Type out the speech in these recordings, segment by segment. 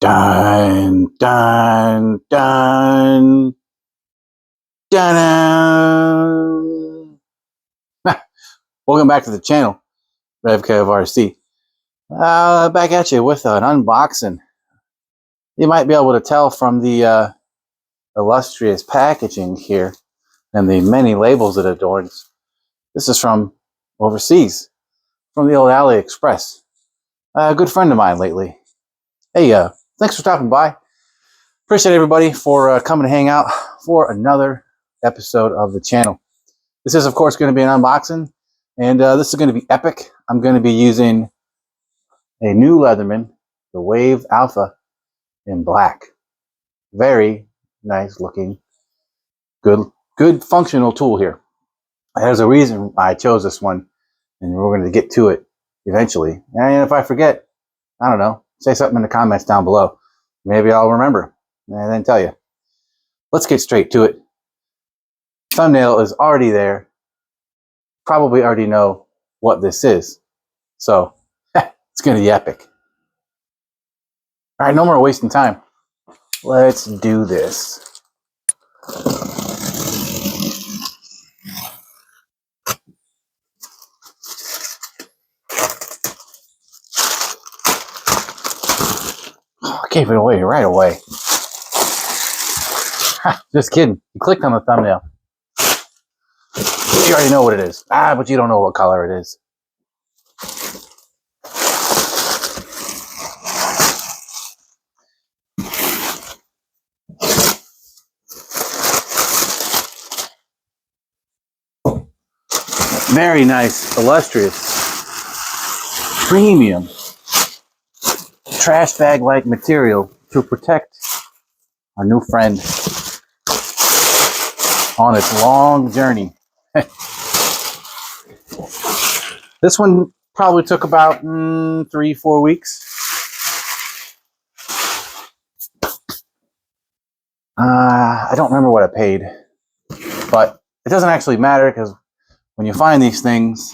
Dun, dun, dun, dun, dun. Welcome back to the channel, RevKev RC. Back at you with an unboxing. You might be able to tell from the illustrious packaging here and the many labels it adorns. This is from overseas, from the old AliExpress. A good friend of mine lately. Hey, thanks for stopping by. Appreciate everybody for coming to hang out for another episode of the channel. This is, of course, going to be an unboxing, and this is going to be epic. I'm going to be using a new Leatherman, the Wave Alpha in black. Very nice looking, good functional tool here. There's a reason I chose this one, and we're going to get to it eventually. And if I forget, I don't know, say something in the comments down below. Maybe I'll remember and then tell you. Let's get straight to it. Thumbnail is already there. Probably already know what this is. So it's going to be epic. All right, no more wasting time. Let's do this. Oh, I gave it away right away. Just kidding. You clicked on the thumbnail. You already know what it is. But you don't know what color it is. Very nice, illustrious, premium trash bag-like material to protect our new friend on its long journey. This one probably took about 3-4 weeks. I don't remember what I paid, but it doesn't actually matter because when you find these things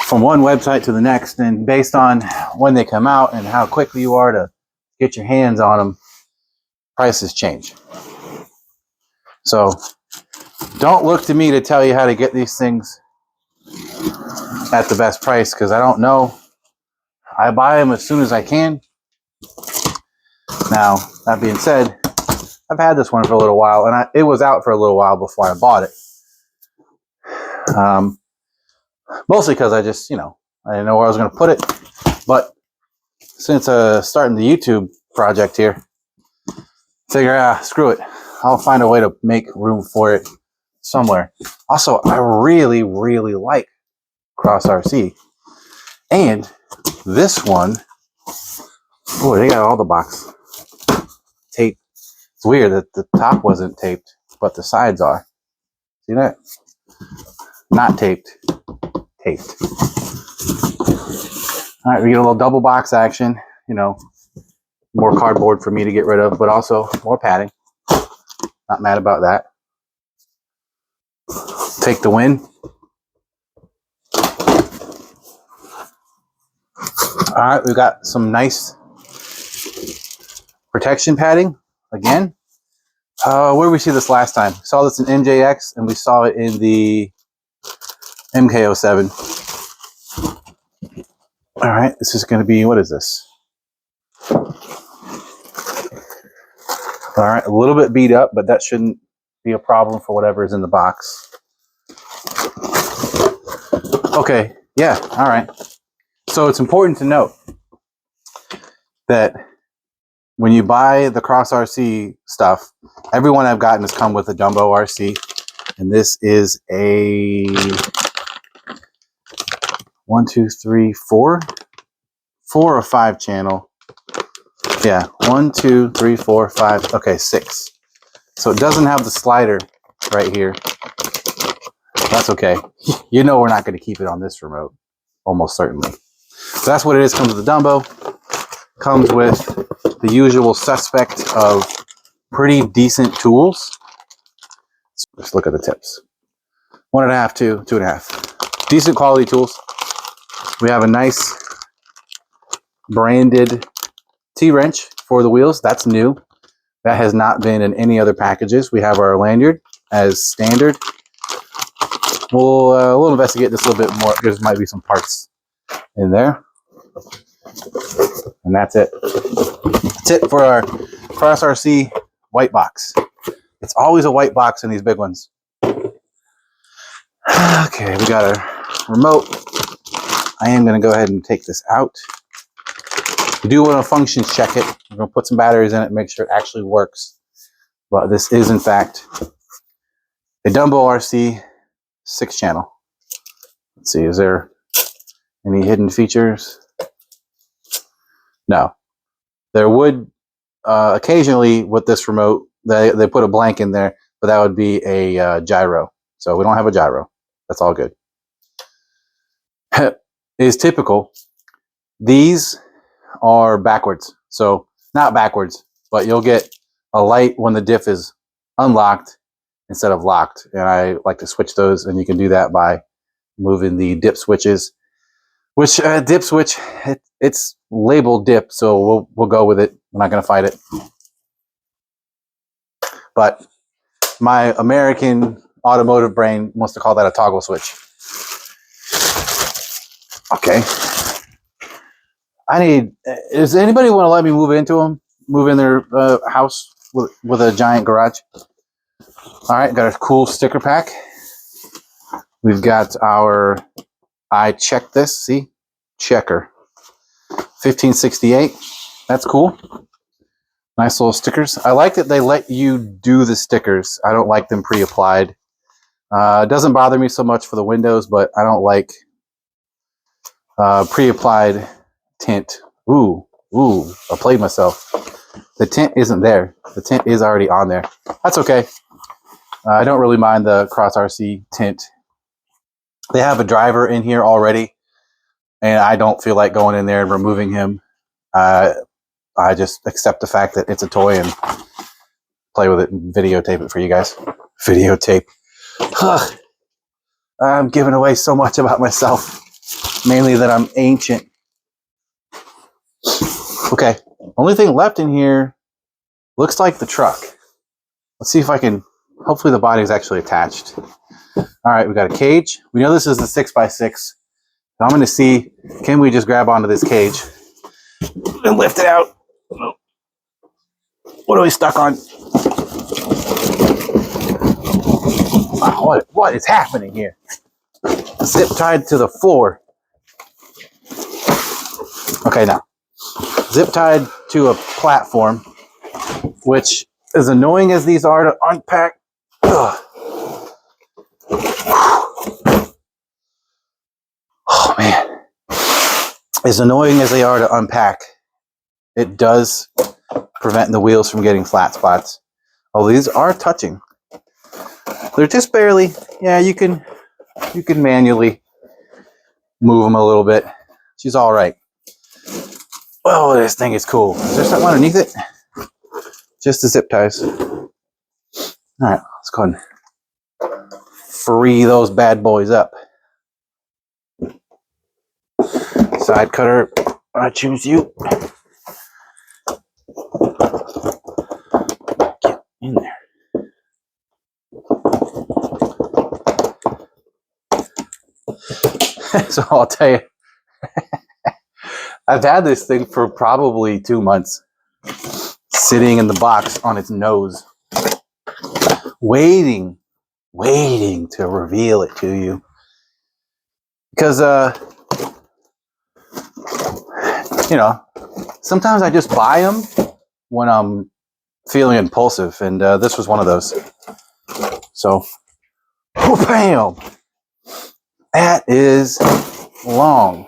from one website to the next, and based on when they come out and how quickly you are to get your hands on them, prices change. So don't look to me to tell you how to get these things at the best price, because I don't know. I buy them as soon as I can. Now, that being said, I've had this one for a little while, and it was out for a little while before I bought it. Mostly because I just, I didn't know where I was going to put it. But since starting the YouTube project here, figure, screw it. I'll find a way to make room for it somewhere. Also, I really, really like Cross RC. And this one, oh, they got all the box tape. It's weird that the top wasn't taped, but the sides are. See that? Not taped. Taped. All right, we get a little double box action. More cardboard for me to get rid of, but also more padding. Not mad about that. Take the win. All right, we've got some nice protection padding again. Where did we see this last time? We saw this in MJX, and we saw it in the MK07. All right, this is going to be, what is this? All right, a little bit beat up, but that shouldn't be a problem for whatever is in the box. Okay, yeah, all right. So it's important to note that when you buy the Cross RC stuff, every one I've gotten has come with a Jumbo RC, and this is a 1, 2, 3, 4 or 5 channel. Yeah, 1, 2, 3, 4, 5. Okay, 6. So it doesn't have the slider right here. That's okay. We're not going to keep it on this remote, almost certainly. So that's what it is. Comes with the Dumbo. Comes with the usual suspect of pretty decent tools. Let's look at the tips. 1.5, 2, 2.5. Decent quality tools. We have a nice branded T-wrench. for the wheels. That's new. That has not been in any other packages. We have our lanyard as standard. We'll investigate this a little bit more. There might be some parts in there. And that's it. That's it for our Cross RC white box. It's always a white box in these big ones. Okay, we got a remote. I am going to go ahead and take this out. We do want to functions check it. We're going to put some batteries in it and make sure it actually works. But this is, in fact, a Dumbo RC 6-channel. Let's see, is there any hidden features? No. There would, occasionally with this remote, they put a blank in there, but that would be a gyro. So we don't have a gyro. That's all good. It is typical. These are backwards. So not backwards, but you'll get a light when the diff is unlocked instead of locked. And I like to switch those, and you can do that by moving the dip switches. Which dip switch, it's labeled dip, so we'll go with it. We're not going to fight it. But my American automotive brain wants to call that a toggle switch. Okay. Does anybody want to let me move into them? Move in their house with a giant garage? All right, got a cool sticker pack. We've got our, I checked this, see? Checker. 1568. That's cool. Nice little stickers. I like that they let you do the stickers. I don't like them pre-applied. It doesn't bother me so much for the windows, but I don't like pre-applied tint. Ooh, I played myself. The tint isn't there. The tint is already on there. That's okay. I don't really mind the Cross RC tint. They have a driver in here already, and I don't feel like going in there and removing him. I just accept the fact that it's a toy and play with it and videotape it for you guys. Videotape. Ugh. I'm giving away so much about myself. Mainly that I'm ancient. Okay. Only thing left in here looks like the truck. Let's see if I can... Hopefully the body is actually attached. All right, we got a cage. We know this is the 6x6. So I'm going to see, can we just grab onto this cage and lift it out? What are we stuck on? Wow, what is happening here? Zip tied to the floor. Okay, now. Zip tied to a platform, which, as annoying as these are to unpack, oh man. As annoying as they are to unpack, it does prevent the wheels from getting flat spots. Oh, these are touching. They're just barely. Yeah, you can manually move them a little bit. She's all right. Oh, this thing is cool. Is there something underneath it? Just the zip ties. All right, let's go ahead and free those bad boys up. Side cutter, I choose you. Get in there. So I'll tell you, I've had this thing for probably 2 months, sitting in the box on its nose, waiting to reveal it to you. Because, you know, sometimes I just buy them when I'm feeling impulsive, and this was one of those. So, bam! That is long.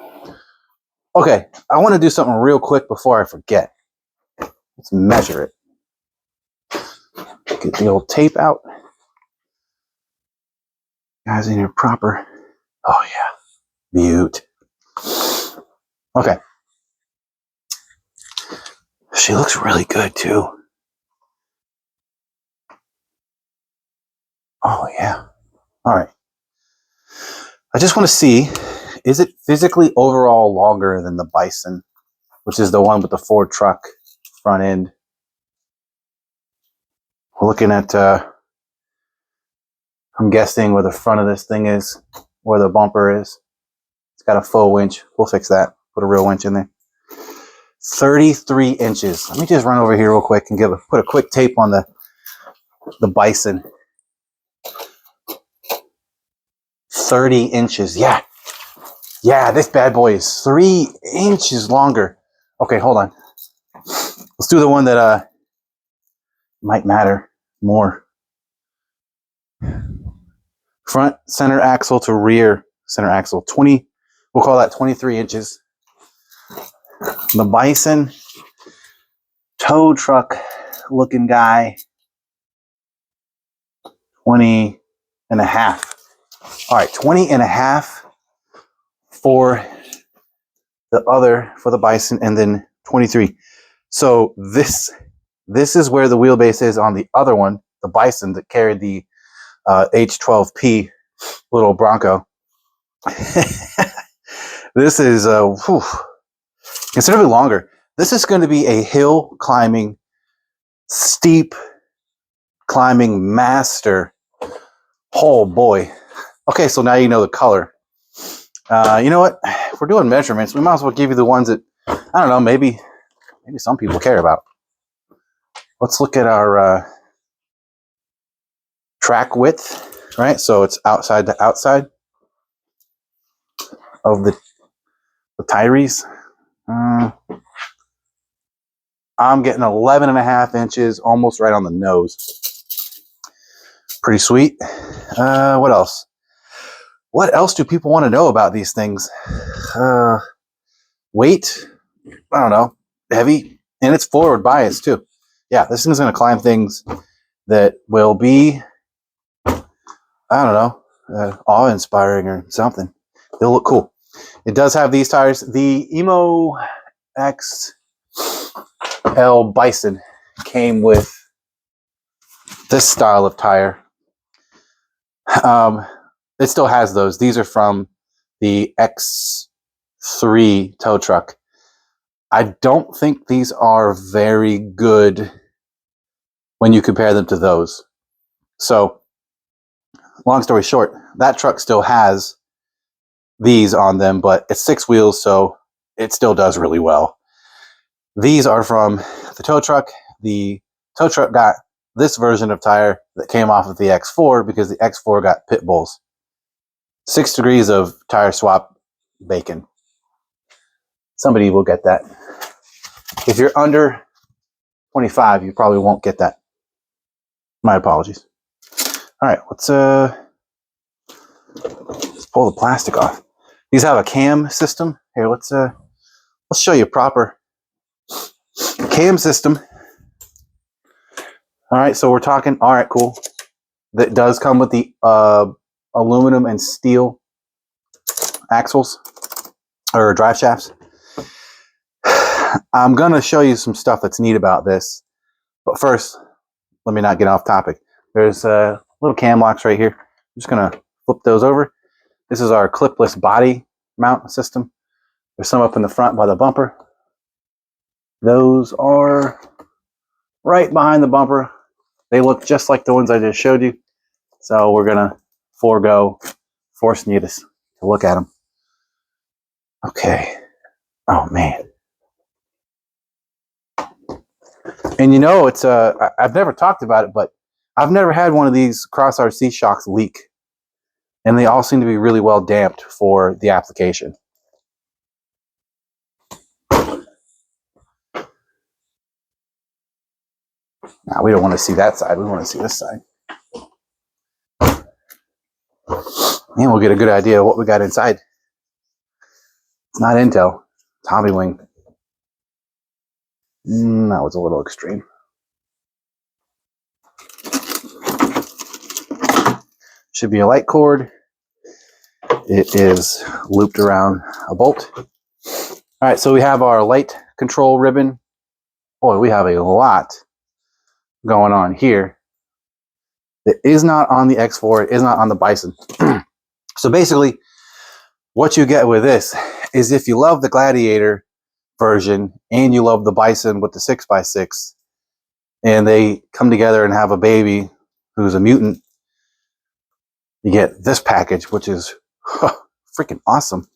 Okay, I want to do something real quick before I forget. Let's measure it. Get the old tape out. Guys in here proper. Oh yeah, beaut. Okay. She looks really good too. Oh yeah. All right. I just want to see, is it physically overall longer than the Bison, which is the one with the Ford truck front end. We're looking at, I'm guessing where the front of this thing is, where the bumper is. It's got a faux winch. We'll fix that. Put a real winch in there. 33 inches. Let me just run over here real quick and put a quick tape on the Bison. 30 inches. Yeah. Yeah, this bad boy is 3 inches longer. Okay, hold on. Let's do the one that might matter more. Front center axle to rear center axle. 20, we'll call that 23 inches. The Bison tow truck looking guy, 20 and a half. All right, 20 and a half for the Bison, and then 23. So this is where the wheelbase is on the other one, the Bison that carried the H12P little Bronco. This is considerably longer. This is going to be a hill climbing, steep climbing master. Oh boy. Okay, so now you know the color. You know what? If we're doing measurements, we might as well give you the ones that, I don't know, maybe some people care about. Let's look at our track width, right? So it's outside to outside of the tires. I'm getting 11 and a half inches, almost right on the nose. Pretty sweet. What else? What else do people want to know about these things? Weight, I don't know, heavy, and it's forward bias too. Yeah, this thing's going to climb things that will be, I don't know, awe-inspiring or something. They'll look cool. It does have these tires. The EMO XL Bison came with this style of tire. It still has those. These are from the X3 tow truck. I don't think these are very good when you compare them to those. So, long story short, that truck still has these on them, but it's 6 wheels, so it still does really well. These are from the tow truck. The tow truck got this version of tire that came off of the X4 because the X4 got pit bulls. 6 degrees of tire swap bacon. Somebody will get that. If you're under 25, you probably won't get that. My apologies. All right, let's pull the plastic off. These have a cam system. Here, let's show you proper cam system. All right, so we're talking. All right, cool. That does come with the aluminum and steel axles or drive shafts. I'm gonna show you some stuff that's neat about this, but first, let me not get off topic. There's little cam locks right here. I'm just gonna flip those over. This is our clipless body mount system. There's some up in the front by the bumper. Those are right behind the bumper. They look just like the ones I just showed you. So we're gonna forcing you to look at them. Okay. Oh man. And you know, it's I've never talked about it, but I've never had one of these cross RC shocks leak. And they all seem to be really well damped for the application. Now, we don't want to see that side. We want to see this side. And we'll get a good idea of what we got inside. It's not Intel. It's Hobbywing. That was a little extreme. Should be a light cord. It is looped around a bolt. All right, so we have our light control ribbon. Boy, we have a lot going on here. It is not on the X4. It is not on the Bison. So basically, what you get with this is if you love the Gladiator version and you love the Bison with the 6x6, and they come together and have a baby who's a mutant, you get this package, which is freaking awesome.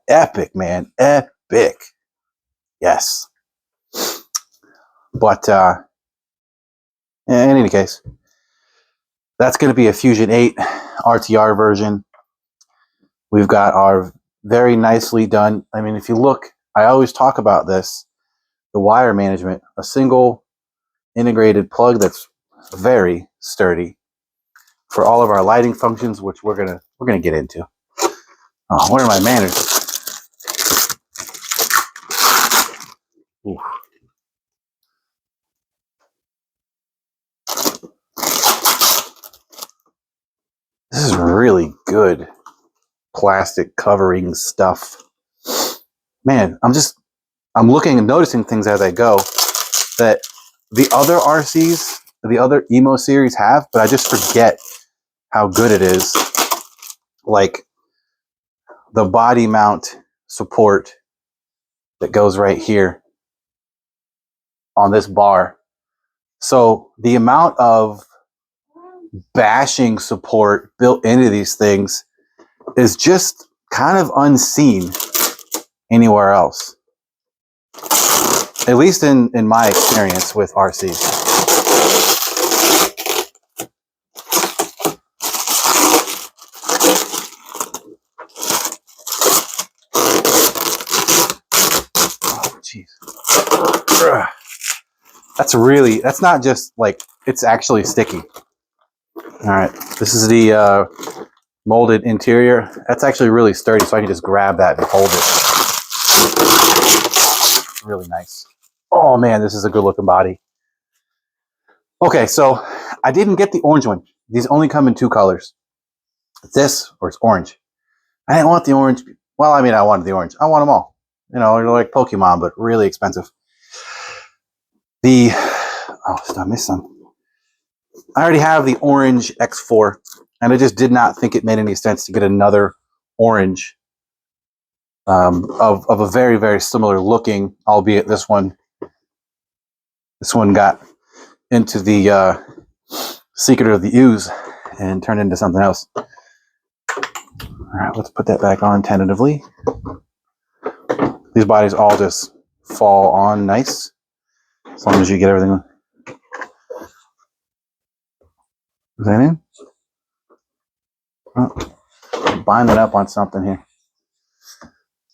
Epic, man. Epic. Yes. But in any case, that's going to be a Fusion 8 RTR version. We've got our very nicely done. I mean, if you look, I always talk about this, the wire management, a single integrated plug that's very sturdy for all of our lighting functions, which we're gonna get into. Oh, where are my manners? Ooh. This is really good plastic covering stuff. Man, I'm looking and noticing things as I go that the other RCs, the other emo series have, but I just forget how good it is. Like the body mount support that goes right here on this bar. So the amount of bashing support built into these things is just kind of unseen anywhere else. At least in my experience with RCs. Oh, jeez. That's not just like, it's actually sticky. All right, this is the molded interior. That's actually really sturdy, so I can just grab that and hold it. Really nice. Oh man, this is a good looking body. Okay, so I didn't get the orange one. These only come in 2 colors. It's this or it's orange. I didn't want the orange. Well, I mean, I wanted the orange. I want them all. You know, they're like Pokemon, but really expensive. Oh, I missed some. I already have the orange X4, and I just did not think it made any sense to get another orange of a very, very similar looking, albeit this one got into the Secret of the Ooze and turned into something else. All right, let's put that back on tentatively. These bodies all just fall on nice, as long as you get everything. Is that in? Oh, binding up on something here.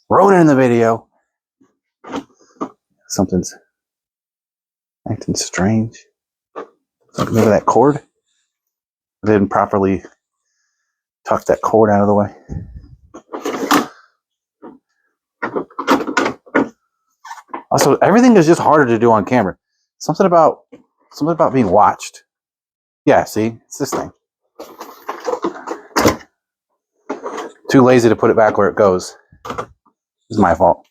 Ruining the video. Something's acting strange. Maybe that cord? I didn't properly tuck that cord out of the way. Also, everything is just harder to do on camera. Something about being watched. Yeah, see? It's this thing. Too lazy to put it back where it goes. It's my fault.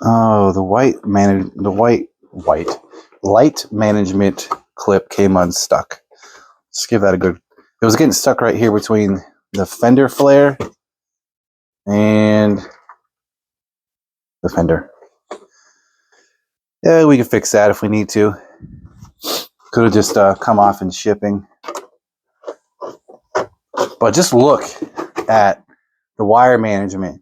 Oh, the light management clip came unstuck. Let's give that a good. It was getting stuck right here between the fender flare and the fender. Yeah, we can fix that if we need to. Could have just come off in shipping. But just look at the wire management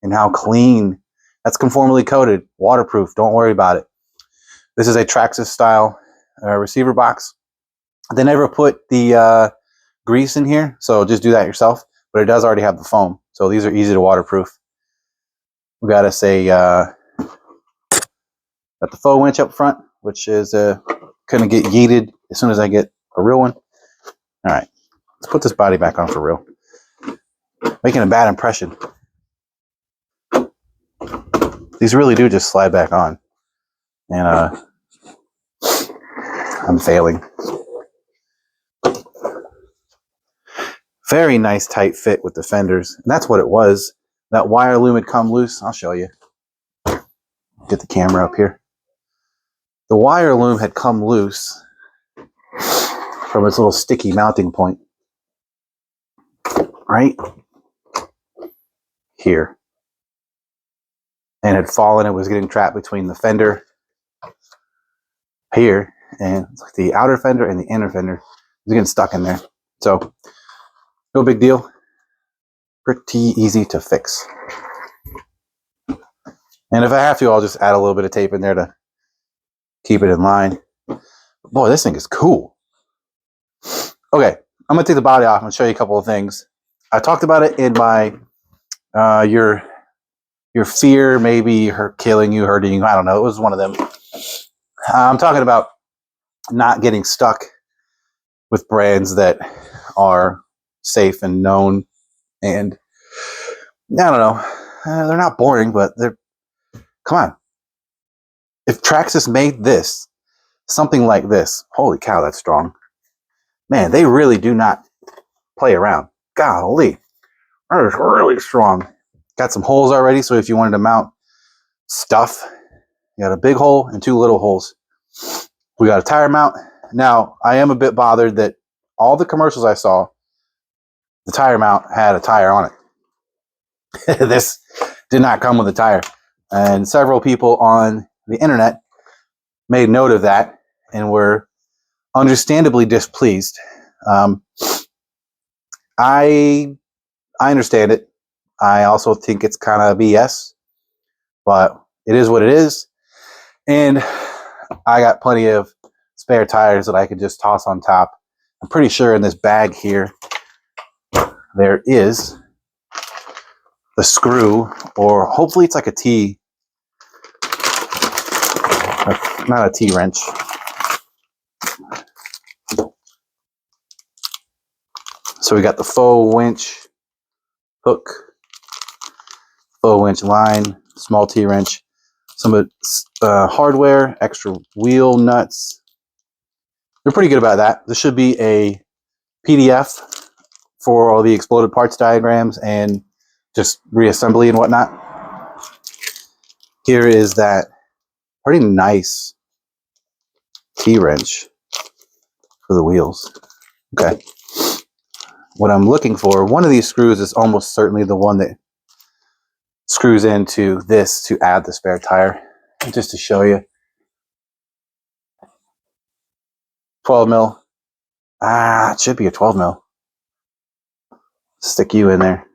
and how clean. That's conformally coated, waterproof. Don't worry about it. This is a Traxxas style receiver box. They never put the grease in here, so just do that yourself. But it does already have the foam, so these are easy to waterproof. We got us got the faux winch up front, which is gonna get yeeted as soon as I get a real one. All right, let's put this body back on for real. Making a bad impression. These really do just slide back on, and I'm failing. Very nice tight fit with the fenders. And that's what it was. That wire loom had come loose. I'll show you. Get the camera up here. The wire loom had come loose from its little sticky mounting point. Right here. And had fallen. It was getting trapped between the fender here and the outer fender and the inner fender. It was getting stuck in there. So, no big deal. Pretty easy to fix. And if I have to, I'll just add a little bit of tape in there to keep it in line. Boy, this thing is cool. Okay, I'm going to take the body off and show you a couple of things. I talked about it in my your fear maybe her killing you, hurting you. I don't know. It was one of them. I'm talking about not getting stuck with brands that are safe and known. And I don't know. They're not boring, but they're... Come on. If Traxxas made this, something like this, holy cow, that's strong. Man, they really do not play around. Golly. That is really strong. Got some holes already, so if you wanted to mount stuff, you got a big hole and two little holes. We got a tire mount. Now, I am a bit bothered that all the commercials I saw, the tire mount had a tire on it. This did not come with a tire. And several people on the internet made note of that and were understandably displeased. I understand it. I also think it's kind of BS, but it is what it is. And I got plenty of spare tires that I could just toss on top. I'm pretty sure in this bag here, there is the screw, or hopefully it's like a T, not a T-wrench. So we got the faux winch hook, faux winch line, small T-wrench, some hardware, extra wheel nuts. They're pretty good about that. There should be a PDF for all the exploded parts diagrams and just reassembly and whatnot. Here is that pretty nice T-wrench for the wheels. Okay. What I'm looking for, one of these screws is almost certainly the one that screws into this to add the spare tire. Just to show you. 12 mil. It should be a 12 mil. Stick you in there.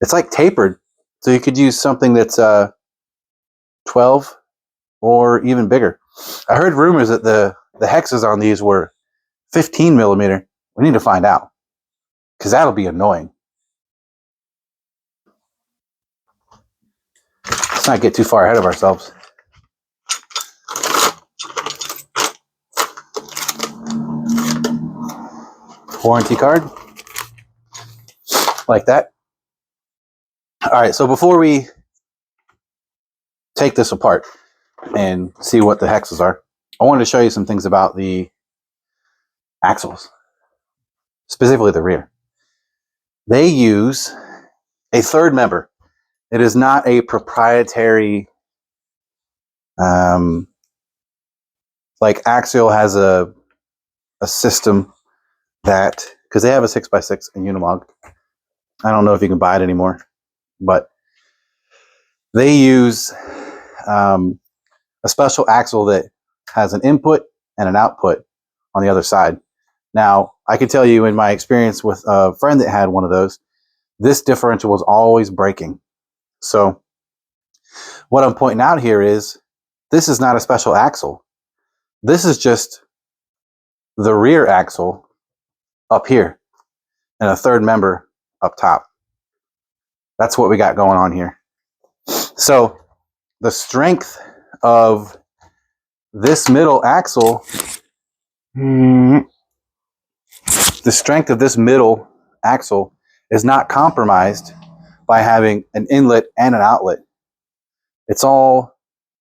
It's like tapered, so you could use something that's 12 or even bigger. I heard rumors that the hexes on these were 15 millimeter. We need to find out, because that'll be annoying. Let's not get too far ahead of ourselves. Warranty card, like that. All right, so before we take this apart and see what the hexes are, I wanted to show you some things about the axles, specifically the rear. They use a third member. It is not a proprietary, like Axial has a system that, because they have a 6x6 in Unimog. I don't know if you can buy it anymore, but they use a special axle that has an input and an output on the other side. Now, I can tell you in my experience with a friend that had one of those, this differential was always breaking. So what I'm pointing out here is this is not a special axle. This is just the rear axle up here and a third member up top. That's what we got going on here. So the strength of this middle axle, the strength of this middle axle is not compromised by having an inlet and an outlet. It's all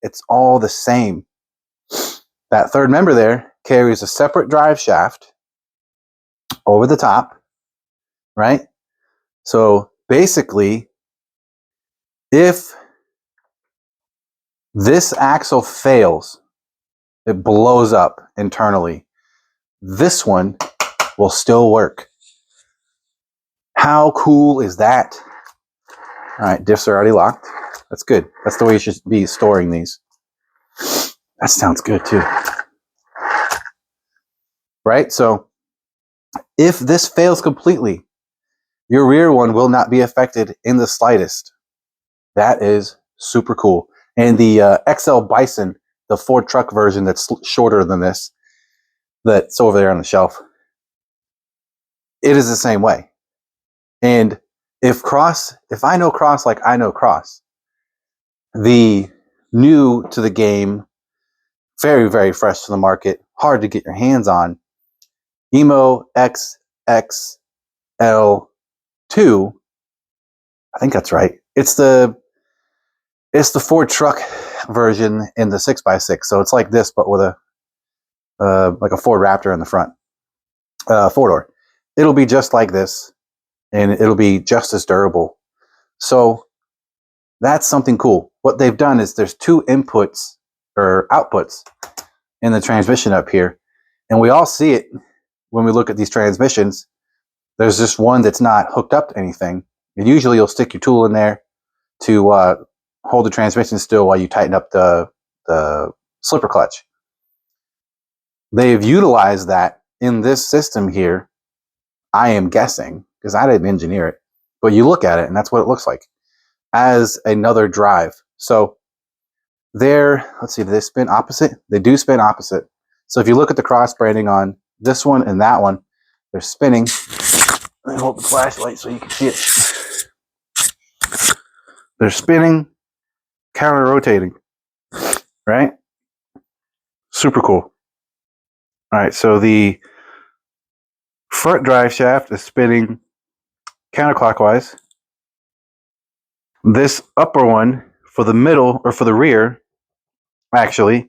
the same. That third member there carries a separate drive shaft over the top, right? So basically, if this axle fails, it blows up internally. This one will still work. How cool is that? All right, diffs are already locked. That's good. That's the way you should be storing these. That sounds good too. Right? So if this fails completely, your rear one will not be affected in the slightest. That is super cool. And the XL Bison, the Ford truck version that's shorter than this, that's over there on the shelf, it is the same way. And if I know Cross like I know Cross, the new to the game, very, very fresh to the market, hard to get your hands on, EMO XL2, I think that's right. It's the Ford truck version in the 6x6. So it's like this, but with a like a Ford Raptor in the front, four-door. It'll be just like this, and it'll be just as durable. So that's something cool. What they've done is there's two inputs or outputs in the transmission up here, and we all see it when we look at these transmissions. There's just one that's not hooked up to anything, and usually you'll stick your tool in there to hold the transmission still while you tighten up the slipper clutch. They've utilized that in this system here, I am guessing, because I didn't engineer it, but you look at it and that's what it looks like, as another drive. So let's see, do they spin opposite? They do spin opposite. So if you look at the cross branding on this one and that one, they're spinning. Let me hold the flashlight so you can see it. They're spinning, counter-rotating, right? Super cool. All right, so the front drive shaft is spinning counterclockwise. This upper one for the middle, or for the rear, actually,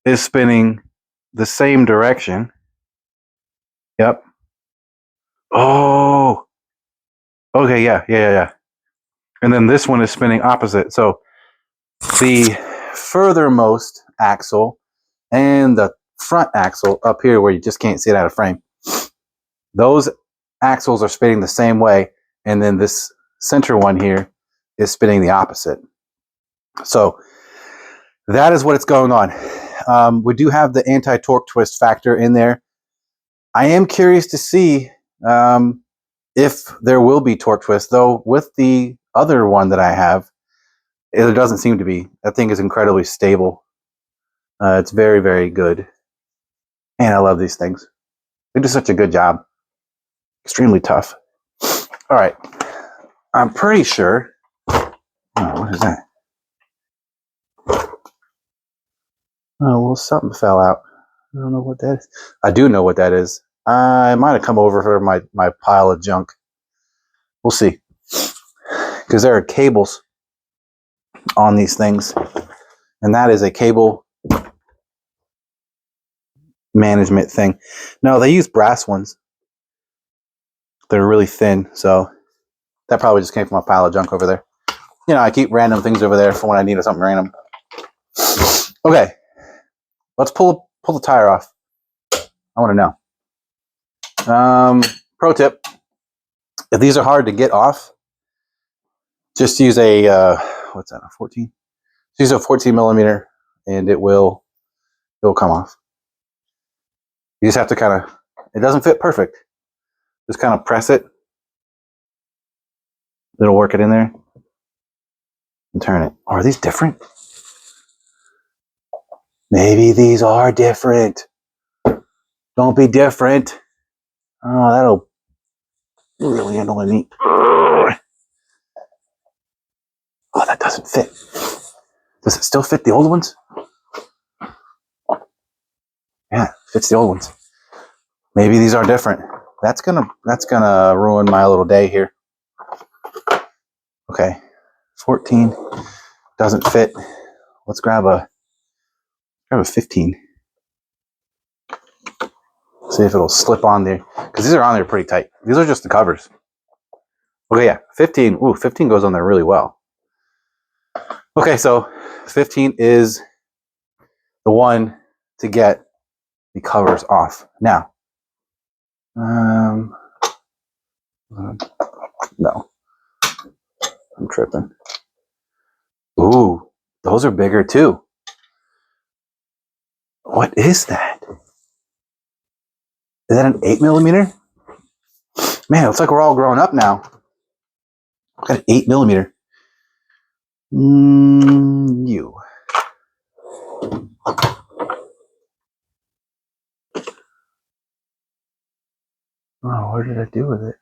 is spinning the same direction. Yep. Oh, okay, yeah. And then this one is spinning opposite. So the furthermost axle and the front axle up here where you just can't see it out of frame, those axles are spinning the same way, and then this center one here is spinning the opposite. So that is what it's going on. We do have the anti-torque twist factor in there. I am curious to see if there will be torque twist, though with the other one that I have, it doesn't seem to be. That thing is incredibly stable. It's very, very good. And I love these things. They do such a good job. Extremely tough. All right. I'm pretty sure. Oh, what is that? Oh, well, something fell out. I don't know what that is. I do know what that is. I might have come over for my pile of junk. We'll see. Because there are cables on these things. And that is a cable management thing. No, they use brass ones. They're really thin, so that probably just came from a pile of junk over there. You know, I keep random things over there for when I need something random. Okay, let's pull the tire off. I want to know. Pro tip: if these are hard to get off, just use a what's that? A 14? Use a 14 millimeter, and it will come off. You just have to kind of. It doesn't fit perfect. Just kind of press it. It'll work it in there. And turn it. Are these different? Maybe these are different. Don't be different. Oh, that'll really annoy me. Oh, that doesn't fit. Does it still fit the old ones? Yeah, it fits the old ones. Maybe these are different. That's gonna ruin my little day here. Okay, 14 doesn't fit. Let's grab a 15. See if it'll slip on there, because these are on there pretty tight. These are just the covers. Okay, yeah, 15. Ooh, 15 goes on there really well. Okay, so 15 is the one to get the covers off. Now, no, I'm tripping. Ooh, those are bigger too. What is that? Is that an 8mm? Man, it looks like we're all grown up now. Got an 8mm. You. Oh, what did I do with it?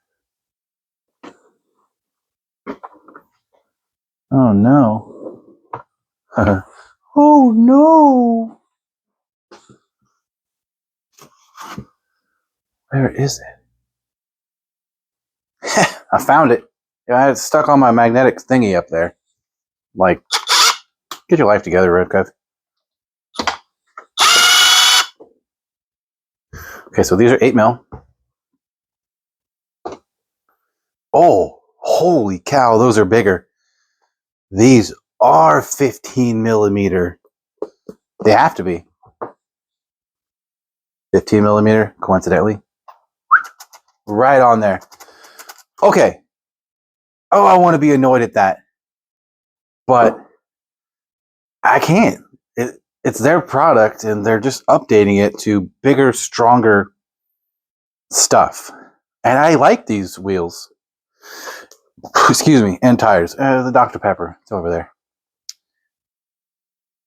Oh no. Oh no. Where is it? I found it. I had it stuck on my magnetic thingy up there. Like, get your life together, Redcliffe. Okay, so these are 8mm. Oh, holy cow, those are bigger. These are 15mm. They have to be. 15mm, coincidentally. Right on there. Okay. Oh, I want to be annoyed at that. But I can't. It's their product, and they're just updating it to bigger, stronger stuff. And I like these wheels. Excuse me, and tires. The Dr. Pepper, it's over there.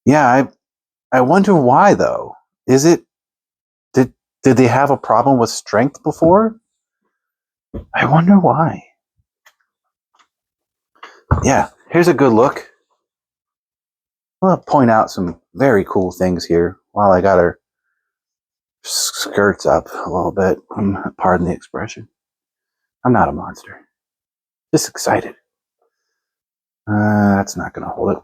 Yeah, I wonder why though. Is it did they have a problem with strength before? I wonder why. Yeah, here's a good look. I'll point out some very cool things here while I got her skirts up a little bit. Pardon the expression. I'm not a monster. Just excited. That's not going to hold it.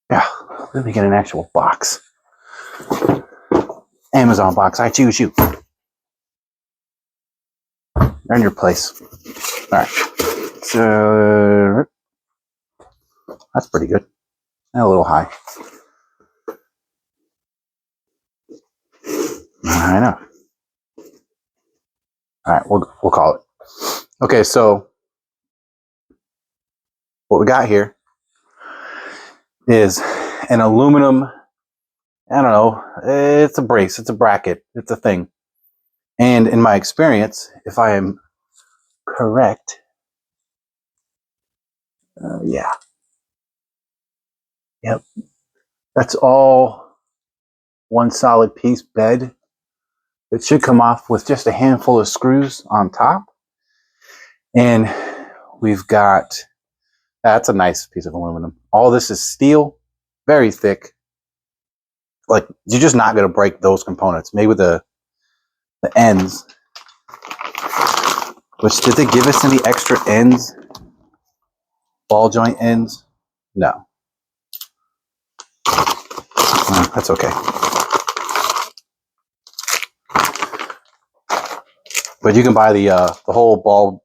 Yeah, let me get an actual box. Amazon box. I choose you. Earn your place. All right. So that's pretty good. A little high. I know. All right, we'll call it. Okay, so what we got here is an aluminum. I don't know. It's a brace. It's a bracket. It's a thing. And in my experience, if I am correct, yeah, yep, that's all one solid piece bed. It should come off with just a handful of screws on top. And we've got, that's a nice piece of aluminum. All this is steel, very thick. Like, you're just not going to break those components. Maybe the ends. Which, did they give us any extra ends? Ball joint ends? No. That's okay. But you can buy the whole ball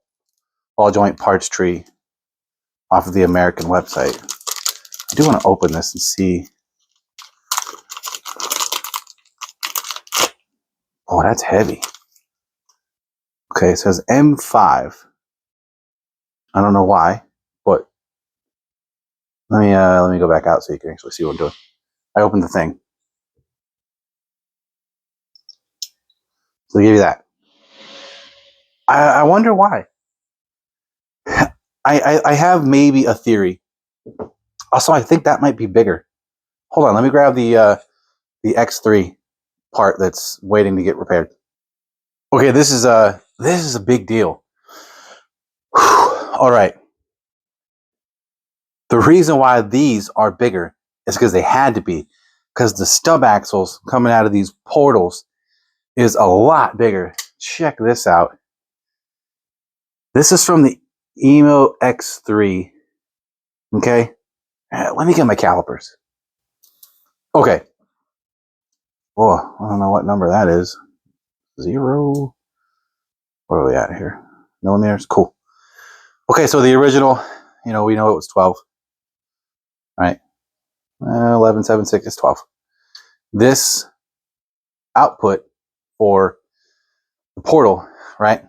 joint parts tree off of the American website. I do want to open this and see. Oh, that's heavy. Okay, it says M5. I don't know why, but let me go back out so you can actually see what I'm doing. I opened the thing. So they give you that. I wonder why. I have maybe a theory. Also, I think that might be bigger. Hold on, let me grab the X3 part that's waiting to get repaired. Okay, this is a big deal. All right. The reason why these are bigger is because they had to be, because the stub axles coming out of these portals is a lot bigger. Check this out. This is from the EMO X3. Okay, let me get my calipers. Okay, Oh, I don't know what number that is. 0. What are we at here? Millimeters? Cool. Okay, so the original, we know it was 12. All right. 11.76 is 12. This output for the portal, right?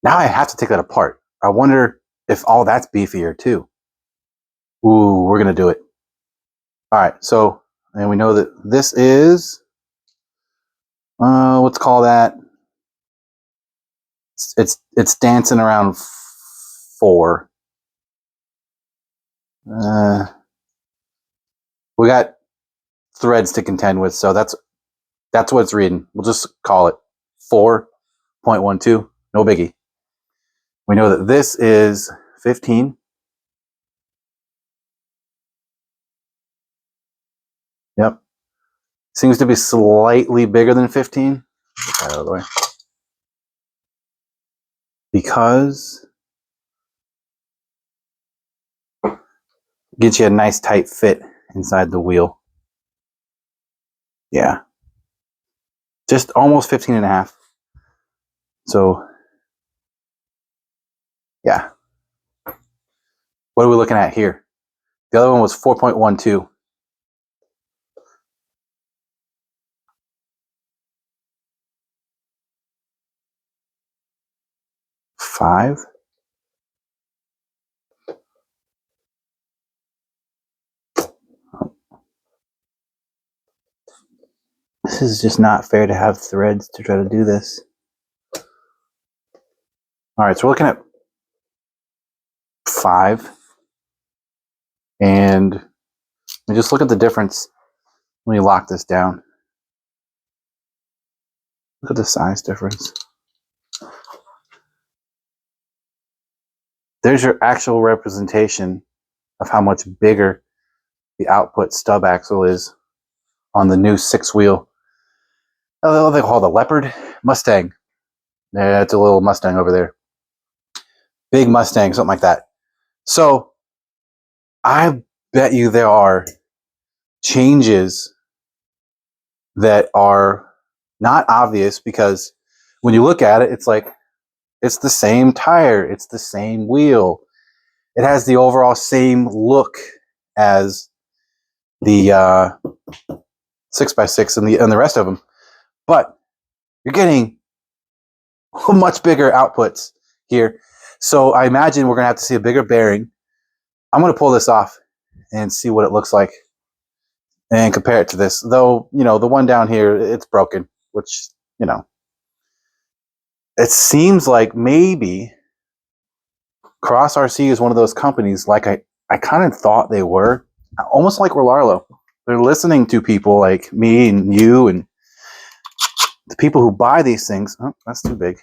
Now I have to take that apart. I wonder if all that's beefier too. Ooh, we're going to do it. All right, so, and we know that this is, let's call that, it's dancing around 4. We got threads to contend with, so that's what it's reading. We'll just call it 4.12, no biggie. We know that this is 15. Yep. Seems to be slightly bigger than 15. Get that out of the way. Because it gets you a nice tight fit inside the wheel. Yeah. Just almost 15 and a half. So, yeah. What are we looking at here? The other one was 4.12. 5. This is just not fair to have threads to try to do this. All right, so we're looking at 5. And we just look at the difference when you lock this down. Look at the size difference. There's your actual representation of how much bigger the output stub axle is on the new 6-wheel. Oh, they call it the Leopard Mustang. Yeah, it's a little Mustang over there. Big Mustang, something like that. So I bet you there are changes that are not obvious, because when you look at it, it's like, it's the same tire, it's the same wheel, it has the overall same look as the 6x6 and the rest of them, but you're getting much bigger outputs here. So I imagine we're gonna have to see a bigger bearing. I'm gonna pull this off and see what it looks like and compare it to this. Though, the one down here, it's broken, which, it seems like maybe Cross RC is one of those companies, like I kind of thought they were, almost like Rolarlo. They're listening to people like me and you and the people who buy these things. Oh, that's too big.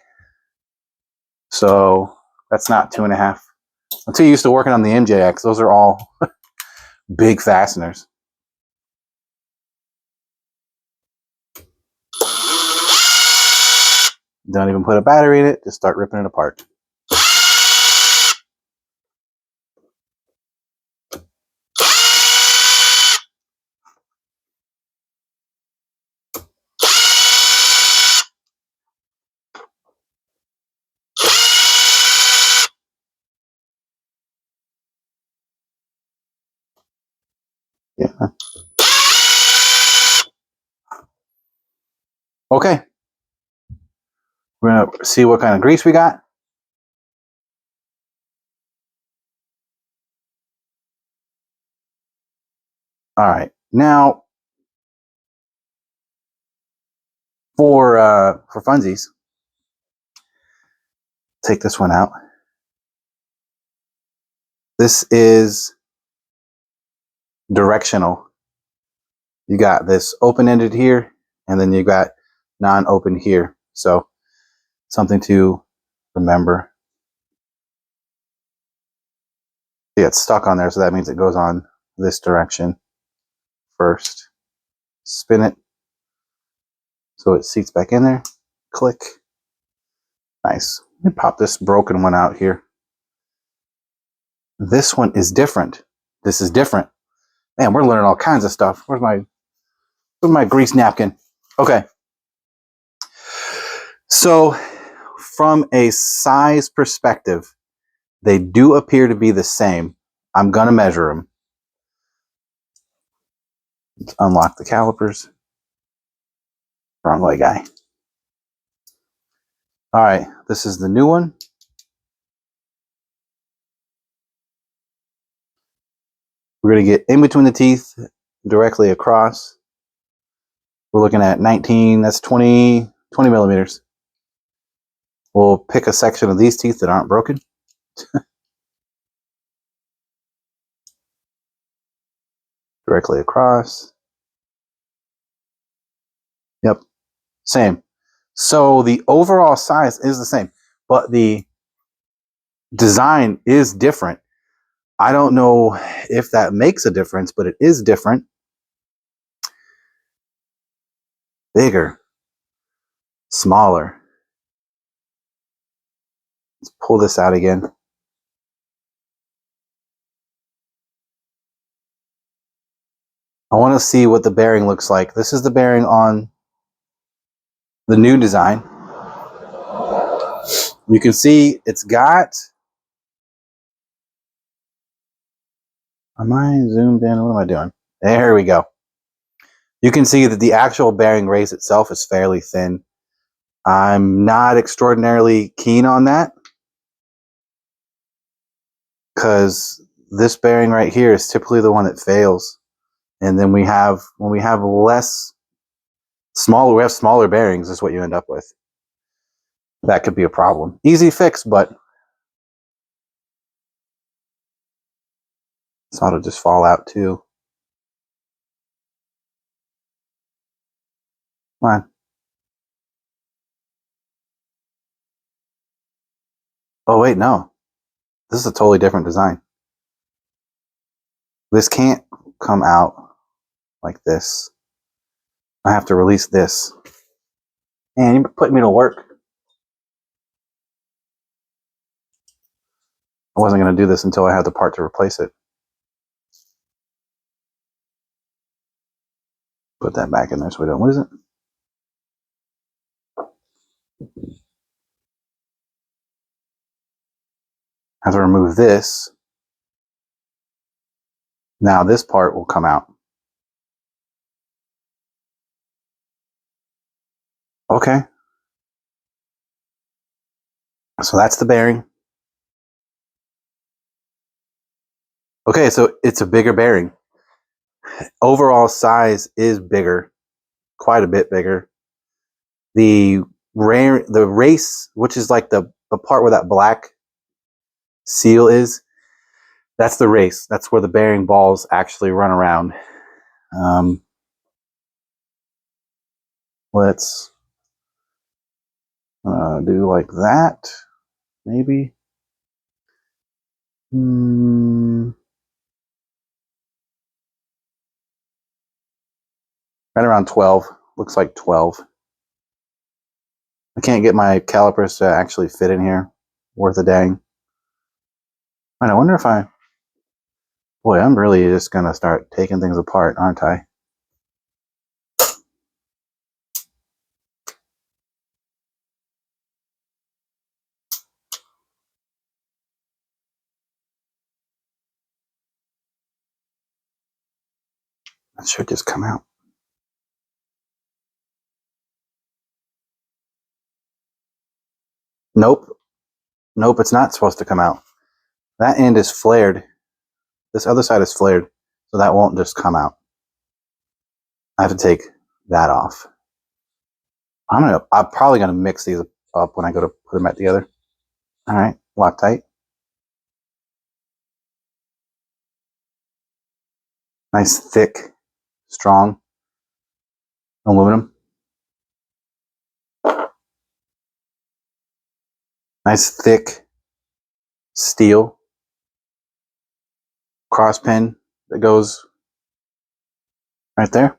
So that's not 2.5. I'm too used to working on the MJX. Those are all big fasteners. Don't even put a battery in it. Just start ripping it apart. Yeah. Okay. We're going to see what kind of grease we got. All right. Now, for funsies, take this one out. This is directional. You got this open-ended here, and then you got non-open here. So something to remember. Yeah, it's stuck on there, so that means it goes on this direction first. Spin it so it seats back in there. Click. Nice. Let me pop this broken one out here. This one is different. This is different. Man, we're learning all kinds of stuff. Where's my With my grease napkin. Okay. So from a size perspective, they do appear to be the same. I'm going to measure them. Let's unlock the calipers. Wrong way, guy. All right, this is the new one. We're going to get in between the teeth, directly across. We're looking at 19, that's 20 millimeters. We'll pick a section of these teeth that aren't broken. Directly across. Yep, same. So the overall size is the same, but the design is different. I don't know if that makes a difference, but it is different. Bigger, smaller. Let's pull this out again. I want to see what the bearing looks like. This is the bearing on the new design. You can see it's got, am I zoomed in? What am I doing? There we go. You can see that the actual bearing race itself is fairly thin. I'm not extraordinarily keen on that because this bearing right here is typically the one that fails. And then when we have smaller bearings, is what you end up with. That could be a problem. Easy fix, but this ought to just fall out too. Come on. Oh wait, no. This is a totally different design. This can't come out like this. I have to release this. Man, you're putting me to work. I wasn't going to do this until I had the part to replace it. Put that back in there so we don't lose it. I have to remove this. Now this part will come out. Okay. So that's the bearing. Okay, so it's a bigger bearing. Overall size is bigger, quite a bit bigger. The race, which is like the part where that black seal is, that's the race. That's where the bearing balls actually run around. Let's do like that, maybe. Right around 12. Looks like 12. I can't get my calipers to actually fit in here. Worth a dang. And I wonder if boy, I'm really just going to start taking things apart, aren't I? That should just come out. Nope. Nope, it's not supposed to come out. That end is flared. This other side is flared, so that won't just come out. I have to take that off. I'm probably gonna mix these up when I go to put them back together. All right, lock tight. Nice, thick, strong aluminum. Nice, thick steel. Cross pin that goes right there.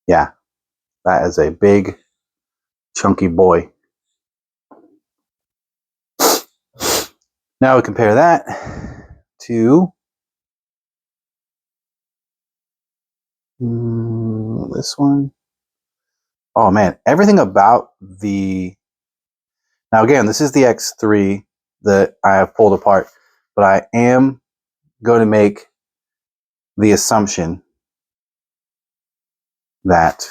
Yeah, that is a big, chunky boy. Now we compare that to This one. Oh man, everything about the... Now again, this is the X3 that I have pulled apart, but I am going to make the assumption that...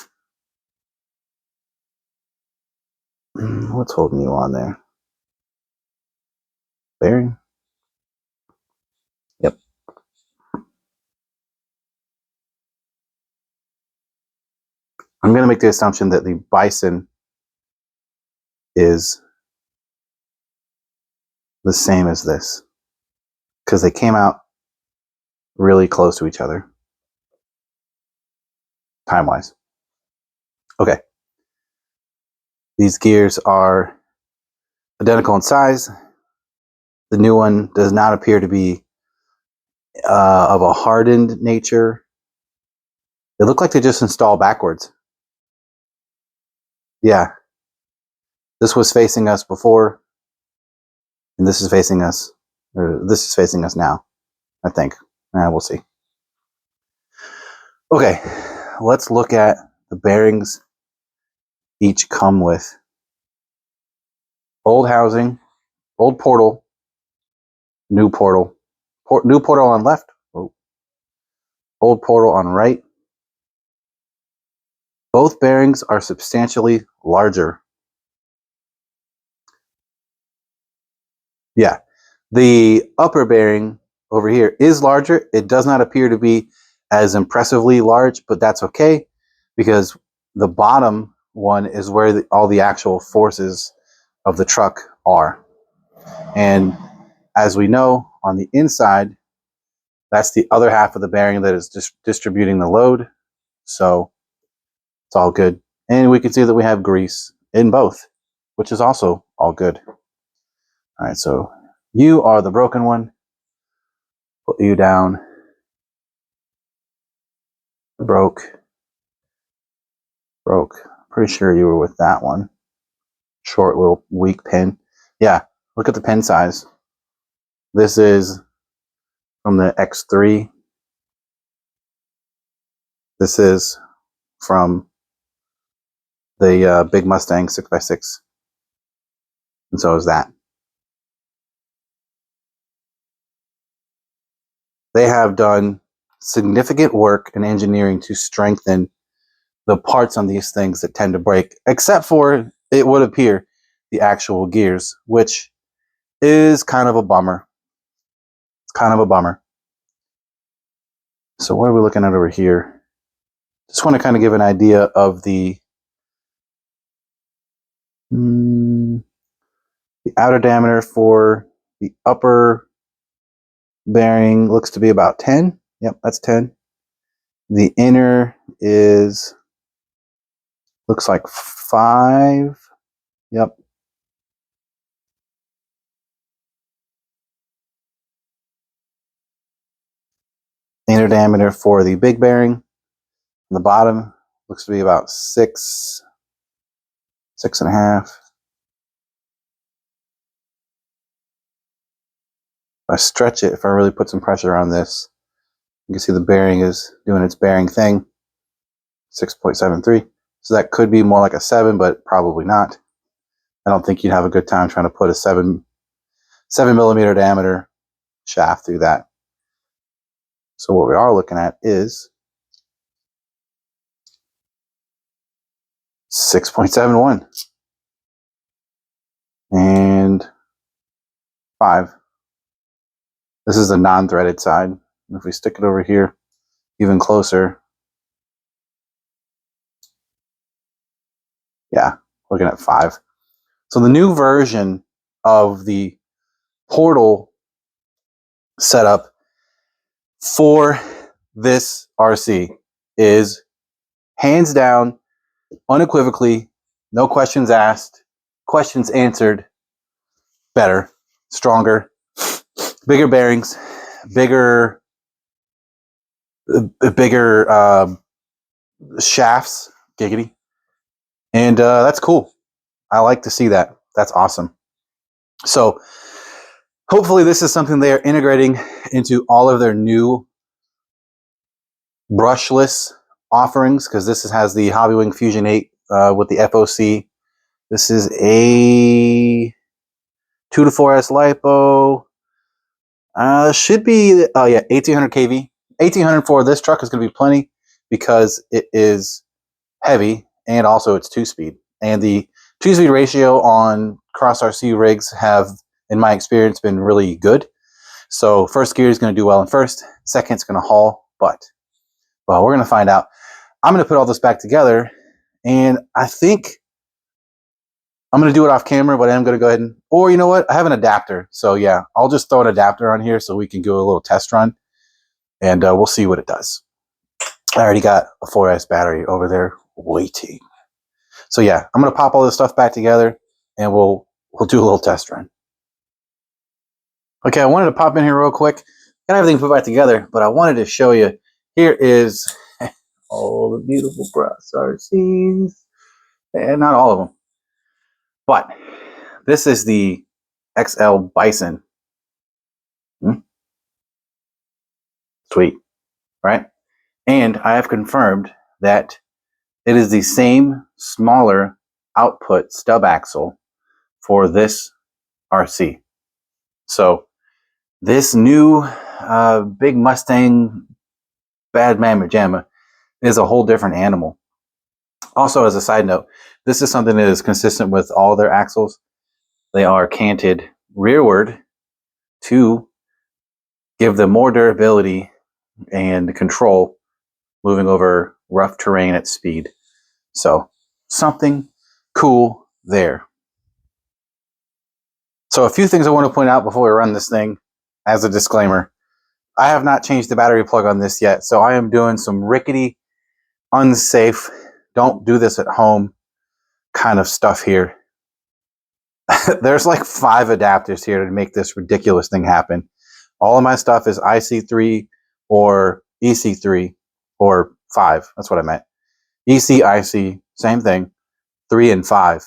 What's holding you on there? Bearing? Yep. I'm going to make the assumption that the Bison is the same as this, because they came out really close to each other time-wise. Okay. These gears are identical in size. The new one does not appear to be of a hardened nature. They look like they just install backwards. Yeah. This was facing us before, and this is facing us, or this is facing us now, I think. We'll see. Okay, let's look at the bearings each come with. Old housing, old portal, new portal. New portal on left, old portal on right. Both bearings are substantially larger. Yeah, the upper bearing over here is larger. It does not appear to be as impressively large, but that's okay, because the bottom one is where all the actual forces of the truck are. And as we know, on the inside, that's the other half of the bearing that is distributing the load. So it's all good. And we can see that we have grease in both, which is also all good. All right, so you are the broken one. Put you down. Broke. Pretty sure you were with that one. Short little weak pin. Yeah, look at the pin size. This is from the X3. This is from the Big Mustang 6x6. And so is that. They have done significant work in engineering to strengthen the parts on these things that tend to break, except for, it would appear, the actual gears, which is kind of a bummer. It's kind of a bummer. So what are we looking at over here? Just want to kind of give an idea of the outer diameter for the upper bearing looks to be about 10. Yep, that's 10. The inner is, looks like 5. Yep. Inner diameter for the big bearing on the bottom looks to be about 6, 6.5. If I stretch it, if I really put some pressure on this, you can see the bearing is doing its bearing thing. 6.73. So that could be more like a 7, but probably not. I don't think you'd have a good time trying to put a 7 millimeter diameter shaft through that. So what we are looking at is 6.71 and 5. This is the non-threaded side. If we stick it over here even closer, yeah, looking at 5. So the new version of the portal setup for this RC is hands down, unequivocally, no questions asked, questions answered, better, stronger, bigger bearings, bigger shafts, giggity. And that's cool. I like to see that. That's awesome. So hopefully this is something they are integrating into all of their new brushless offerings because this has the Hobbywing Fusion 8 with the FOC. This is a 2 to 4S LiPo. Should be, oh yeah, 1800 kV. 1800 for this truck is going to be plenty because it is heavy and also it's 2-speed. And the 2-speed ratio on cross RC rigs have, in my experience, been really good. So first gear is going to do well in first, second's going to haul butt. Well, we're going to find out. I'm going to put all this back together, and I think I'm going to do it off camera, but I'm going to go ahead and, or you know what? I have an adapter. So yeah, I'll just throw an adapter on here so we can do a little test run, and we'll see what it does. I already got a 4S battery over there waiting. So yeah, I'm going to pop all this stuff back together, and we'll do a little test run. Okay, I wanted to pop in here real quick. Got everything put back together, but I wanted to show you. Here is all the beautiful brass RCs, and not all of them, but this is the XL Bison. Sweet, right? And I have confirmed that it is the same smaller output stub axle for this RC. So this new big Mustang Bad Mamma Jamma is a whole different animal. Also, as a side note, this is something that is consistent with all their axles. They are canted rearward to give them more durability and control moving over rough terrain at speed. So something cool there. So a few things I want to point out before we run this thing as a disclaimer. I have not changed the battery plug on this yet, so I am doing some rickety, unsafe, don't do this at home kind of stuff here. There's like 5 adapters here to make this ridiculous thing happen. All of my stuff is IC3 or EC3 or 5. That's what I meant. EC, IC, same thing. 3 and 5.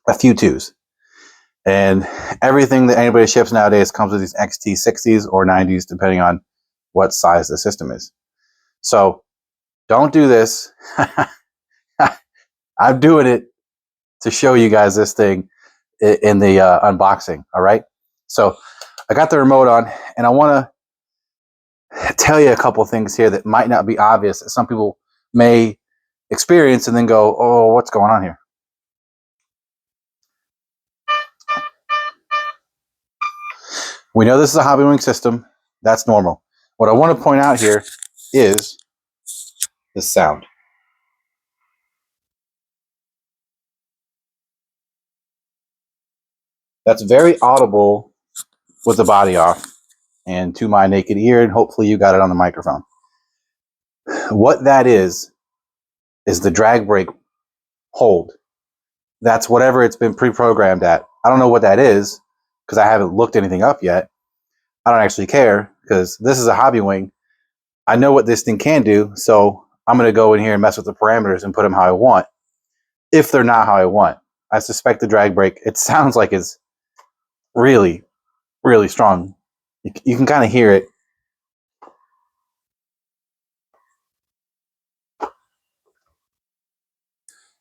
A few 2s. And everything that anybody ships nowadays comes with these XT60s or 90s, depending on what size the system is. So don't do this. I'm doing it to show you guys this thing in the unboxing. All right. So I got the remote on, and I want to tell you a couple things here that might not be obvious that some people may experience and then go, oh, what's going on here? We know this is a Hobbywing system. That's normal. What I want to point out here is this sound. That's very audible with the body off and to my naked ear, and hopefully you got it on the microphone. What that is the drag brake hold. That's whatever it's been pre-programmed at. I don't know what that is because I haven't looked anything up yet. I don't actually care because this is a Hobbywing. I know what this thing can do, so I'm going to go in here and mess with the parameters and put them how I want. If they're not how I want, I suspect the drag brake, it sounds like it's really, really strong. You can kind of hear it.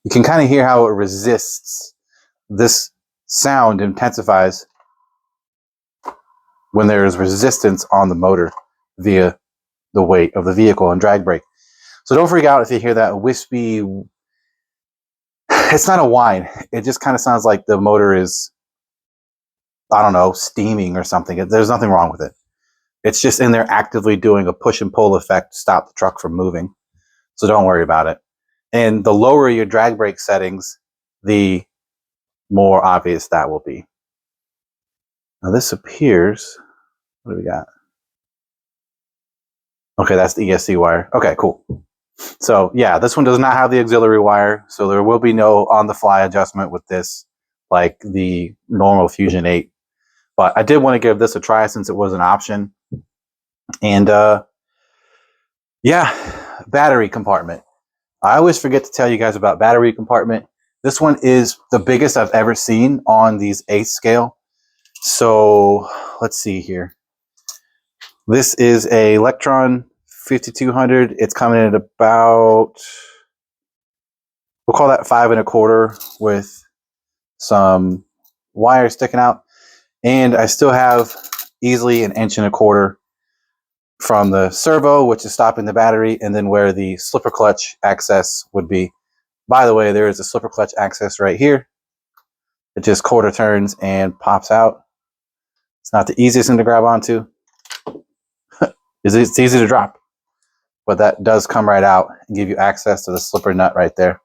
You can kind of hear how it resists. This sound intensifies when there is resistance on the motor via the weight of the vehicle and drag brake. So don't freak out if you hear that wispy. It's not a whine. It just kind of sounds like the motor is, I don't know, steaming or something. There's nothing wrong with it. It's just in there actively doing a push and pull effect to stop the truck from moving. So don't worry about it. And the lower your drag brake settings, the more obvious that will be. Now this appears, what do we got? Okay, that's the ESC wire. Okay, cool. So yeah, this one does not have the auxiliary wire, so there will be no on-the-fly adjustment with this, like the normal Fusion 8. But I did want to give this a try since it was an option. And yeah, battery compartment. I always forget to tell you guys about battery compartment. This one is the biggest I've ever seen on these 8th scale. So let's see here. This is a Electron 5200. It's coming in at about, we'll call that 5 1/4 with some wire sticking out. And I still have easily 1 1/4 from the servo, which is stopping the battery, and then where the slipper clutch access would be. By the way, there is a slipper clutch access right here. It just quarter turns and pops out. It's not the easiest thing to grab onto. It's easy to drop, but that does come right out and give you access to the slipper nut right there.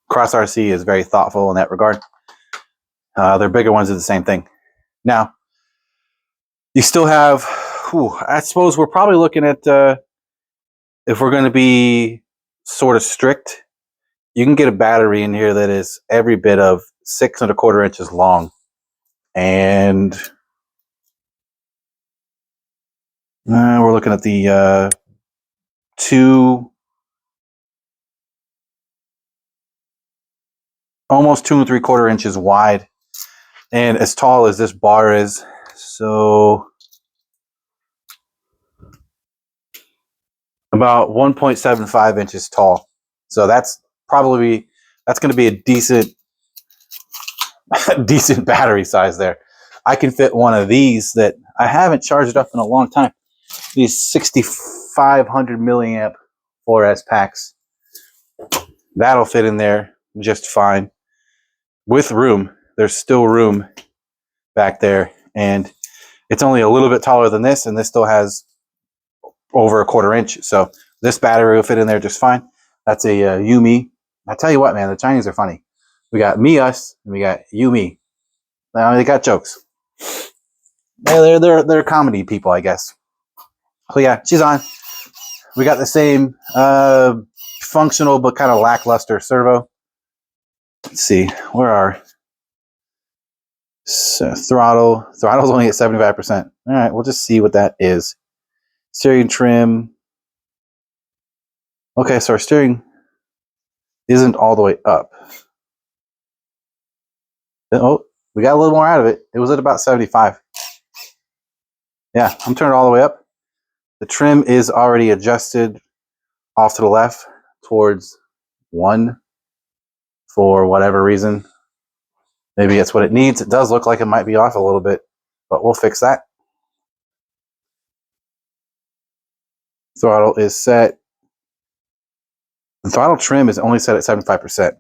Cross RC is very thoughtful in that regard. Their bigger ones are the same thing. Now, you still have, I suppose we're probably looking at, if we're going to be sort of strict, you can get a battery in here that is every bit of 6 1/4 inches long. And we're looking at the almost 2 3/4 inches wide, and as tall as this bar is. So about 1.75 inches tall. So that's going to be a decent battery size there. I can fit one of these that I haven't charged up in a long time. These 6500 milliamp 4S packs. That'll fit in there just fine. With room, there's still room back there, and it's only a little bit taller than this, and this still has over 1/4 inch. So this battery will fit in there just fine. That's a Yumi. I tell you what, man, the Chinese are funny. We got me, us, and we got you, me. Now they got jokes. They're comedy people, I guess. So yeah, she's on. We got the same functional but kind of lackluster servo. Let's see, where are throttle? Throttle's only at 75%. All right, we'll just see what that is. Steering trim. Okay, so our steering isn't all the way up. Oh, we got a little more out of it. It was at about 75. Yeah, I'm turning it all the way up. The trim is already adjusted off to the left towards 1 for whatever reason. Maybe it's what it needs. It does look like it might be off a little bit, but we'll fix that. Throttle is set. The throttle trim is only set at 75%.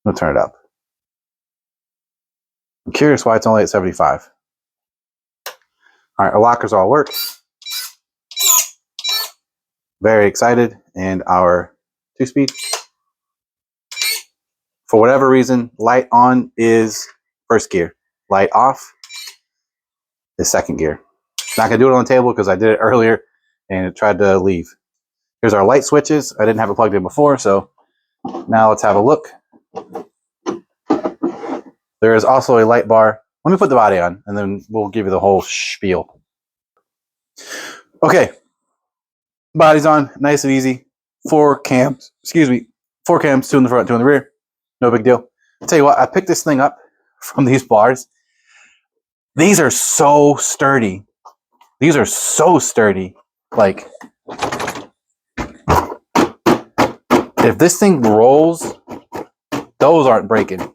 We'll turn it up. I'm curious why it's only at 75. All right, our lockers all work. Very excited. And our 2-speed. For whatever reason, light on is first gear. Light off is second gear. Not going to do it on the table because I did it earlier and it tried to leave. Here's our light switches. I didn't have it plugged in before, so now let's have a look. There is also a light bar. Let me put the body on and then we'll give you the whole spiel. Okay. Body's on, nice and easy. 4 cams, 4 cams, 2 in the front, 2 in the rear. No big deal. I'll tell you what, I picked this thing up from these bars. These are so sturdy. These are so sturdy. Like, if this thing rolls, those aren't breaking.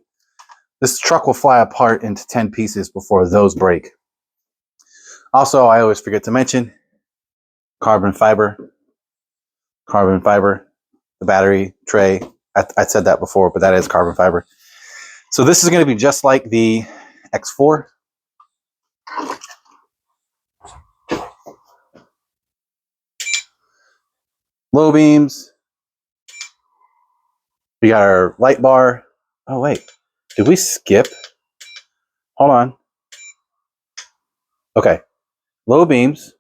This truck will fly apart into 10 pieces before those break. Also, I always forget to mention carbon fiber. Carbon fiber. The battery tray. I said that before, but that is carbon fiber. So this is going to be just like the X4. Low beams. We got our light bar. Oh, wait. Did we skip? Hold on. Okay. Low beams.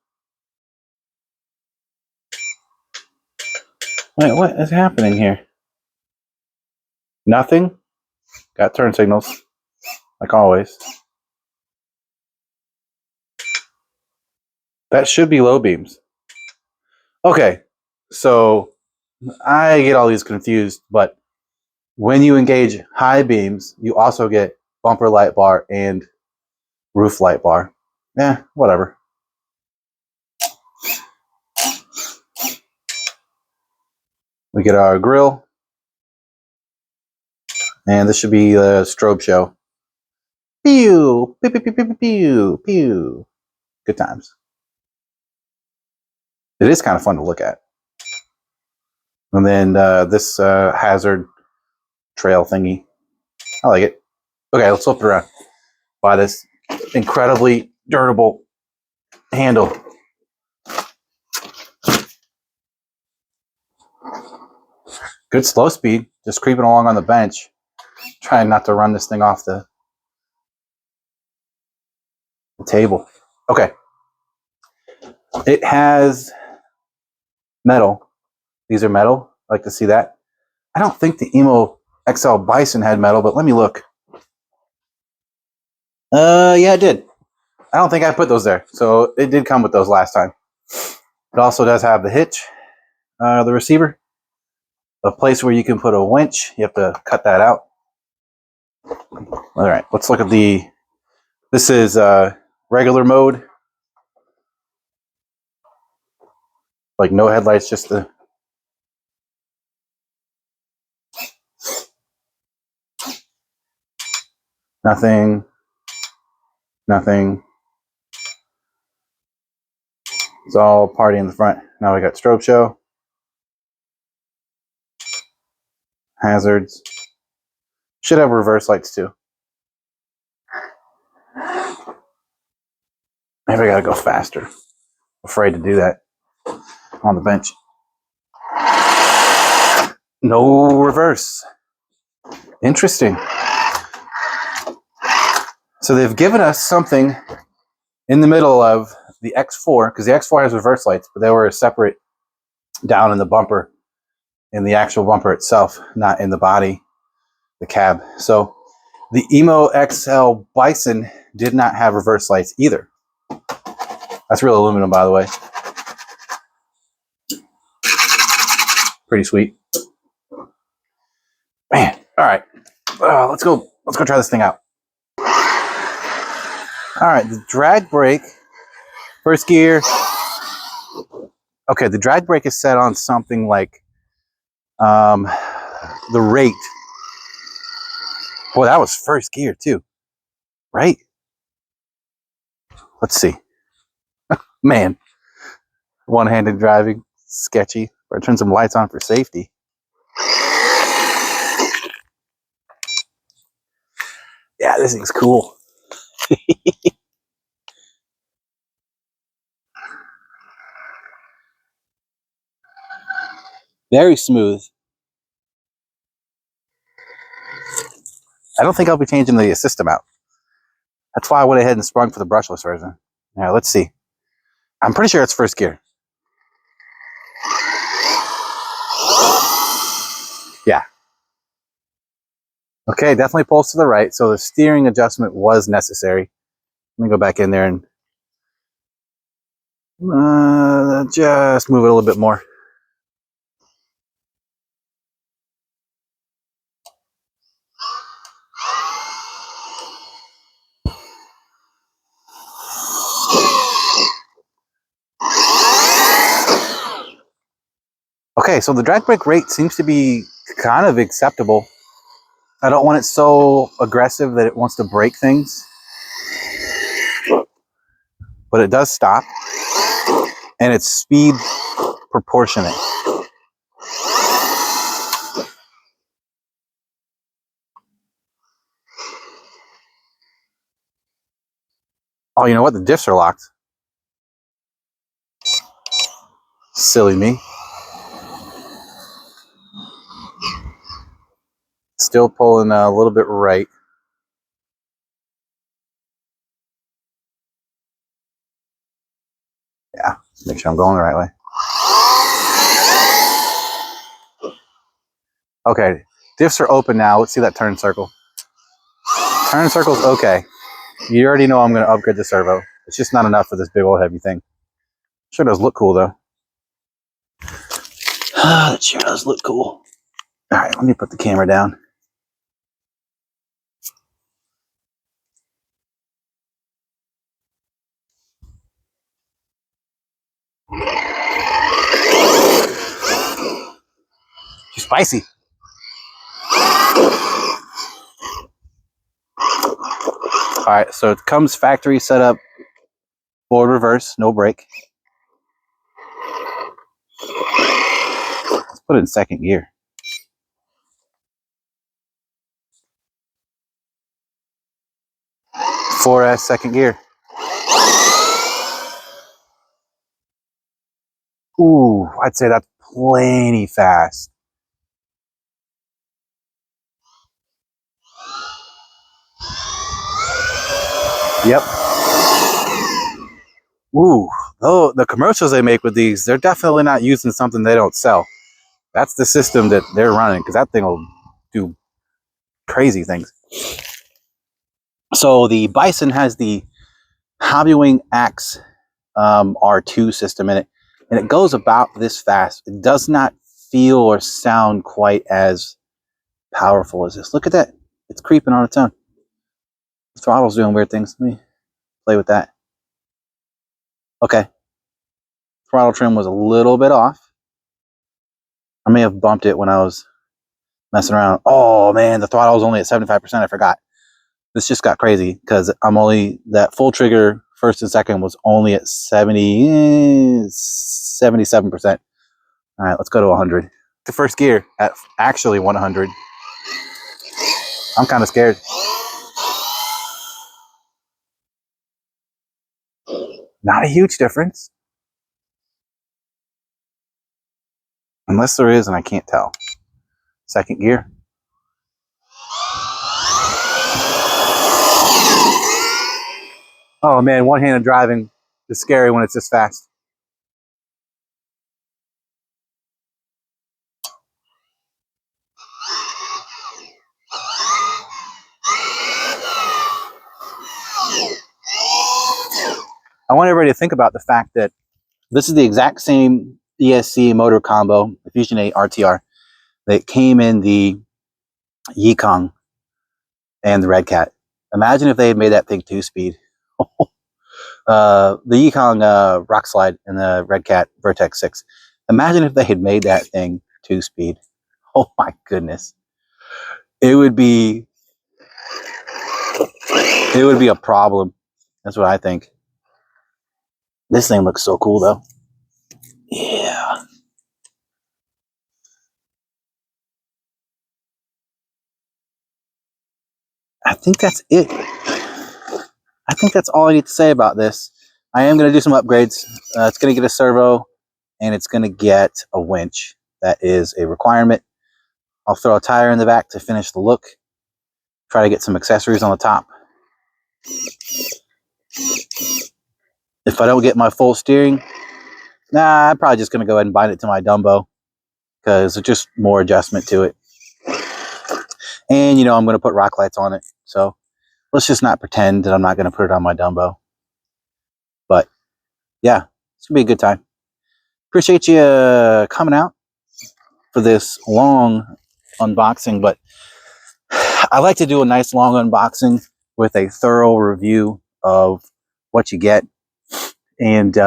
Wait, what is happening here? Nothing. Got turn signals, like always. That should be low beams. Okay, so I get all these confused, but when you engage high beams, you also get bumper light bar and roof light bar. Yeah, whatever. We get our grill. And this should be a strobe show. Pew! Pew, pew, pew, pew, pew, pew. Good times. It is kind of fun to look at. And then this hazard trail thingy. I like it. Okay, let's flip it around. Buy this incredibly durable handle. Good slow speed, just creeping along on the bench. Trying not to run this thing off the table. Okay. It has metal. These are metal. I like to see that. I don't think the EMO XL Bison had metal, but let me look. Yeah, it did. I don't think I put those there. So it did come with those last time. It also does have the hitch, the receiver, a place where you can put a winch. You have to cut that out. All right, let's look at this is regular mode. Like no headlights, just the nothing. It's all party in the front. Now we got strobe show, hazards. Should have reverse lights too. Maybe I gotta go faster. Afraid to do that on the bench. No reverse. Interesting. So they've given us something in the middle of the X4, because the X4 has reverse lights, but they were separate down in the bumper, in the actual bumper itself, not in the body, the cab. So the EMO XL Bison did not have reverse lights either. That's real aluminum, by the way. Pretty sweet. Man, all right. Let's go try this thing out. All right, the drag brake, first gear. Okay, the drag brake is set on something like the rate. Boy, that was first gear too, right? Let's see. Man, one-handed driving, sketchy. Or turn some lights on for safety. Yeah, this thing's cool. Very smooth. I don't think I'll be changing the system out. That's why I went ahead and sprung for the brushless version. Now, let's see. I'm pretty sure it's first gear. Yeah. Okay, definitely pulls to the right, so the steering adjustment was necessary. Let me go back in there and just move it a little bit more. Okay, so the drag brake rate seems to be kind of acceptable. I don't want it so aggressive that it wants to break things. But it does stop. And it's speed proportionate. Oh, you know what? The diffs are locked. Silly me. Still pulling a little bit right. Yeah, make sure I'm going the right way. Okay, diffs are open now. Let's see that turn circle. Turn circle's okay. You already know I'm going to upgrade the servo. It's just not enough for this big old heavy thing. Sure does look cool though. It sure does look cool. All right, let me put the camera down. spicy. All right, so it comes factory set up, forward reverse, no brake. Let's put it in second gear. 4S second gear. Ooh, I'd say that's plenty fast. Yep. Ooh, oh, the commercials they make with these, they're definitely not using something they don't sell. That's the system that they're running, because that thing will do crazy things. So the Bison has the Hobbywing Axe R2 system in it, and it goes about this fast. It does not feel or sound quite as powerful as this. Look at that. It's creeping on its own. The throttle's doing weird things. Let me play with that. Okay. Throttle trim was a little bit off. I may have bumped it when I was messing around. Oh man, the throttle was only at 75%. I forgot. This just got crazy because I'm only, that full trigger first and second was only at 77%. All right, let's go to 100. The first gear at actually 100. I'm kind of scared. Not a huge difference. Unless there is, and I can't tell. Second gear. Oh man, one-handed driving is scary when it's this fast. I want everybody to think about the fact that this is the exact same ESC motor combo, the Fusion 8 RTR, that came in the Yikong and the Red Cat. Imagine if they had made that thing 2-speed. The Yikong Rock Slide and the Red Cat Vertex 6. Imagine if they had made that thing 2-speed. Oh my goodness. It would be a problem. That's what I think. This thing looks so cool though. Yeah. I think that's it. I think that's all I need to say about this. I am going to do some upgrades. It's going to get a servo and it's going to get a winch. That is a requirement. I'll throw a tire in the back to finish the look. Try to get some accessories on the top. If I don't get my full steering, I'm probably just going to go ahead and bind it to my Dumbo because it's just more adjustment to it. And, you know, I'm going to put rock lights on it. So let's just not pretend that I'm not going to put it on my Dumbo. But, yeah, it's going to be a good time. Appreciate you coming out for this long unboxing. But I like to do a nice long unboxing with a thorough review of what you get. And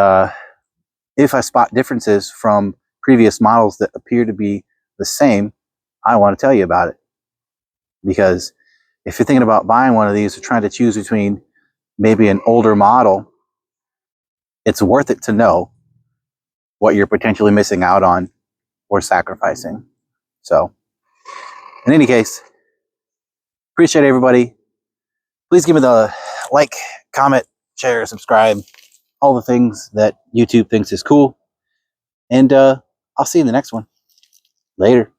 if I spot differences from previous models that appear to be the same, I want to tell you about it. Because if you're thinking about buying one of these or trying to choose between maybe an older model, it's worth it to know what you're potentially missing out on or sacrificing. So, in any case, appreciate everybody. Please give me the like, comment, share, subscribe, all the things that YouTube thinks is cool. And I'll see you in the next one. Later.